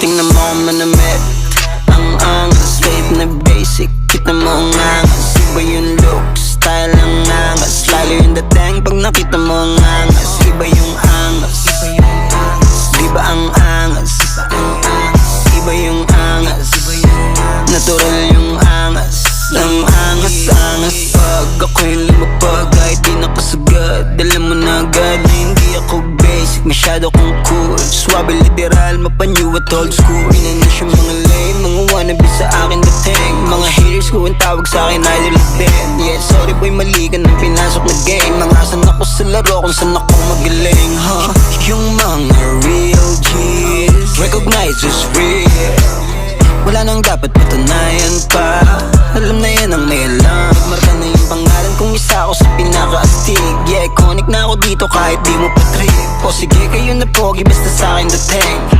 Tingnan mo kung manamit. Ang angas, kahit na basic, kita mo ang angas. Iba yung look, style ang angas. Lalo yung dating pag nakita mo ang angas. Iba yung angas, di ba ang angas? Iba yung angas, natural yung angas. Ang angas, angas pag ako'y lumapag. Kahit di nakasagad, alam mo na agad na hindi ako basic, masyado kong cool. Swabe literal, mapanyo at old school. Inanis yung mga lame, mga wannabe sa akin dating. Mga haters ko ang tawag sa akin idol din. Yeah, sorry boy, mali ka nang pinasok na game. Nangasan ako sa laro kung saan ako magaling, huh? Yung mga real G's recognize is real. Wala nang dapat patunayan pa. Alam na yan ang may alam. Marka na yung pangalan kung isa ako sa pinaka-astig. Yeah, iconic na ako dito kahit di mo pa trip. O sige kayo na pogi basta sa'kin dating.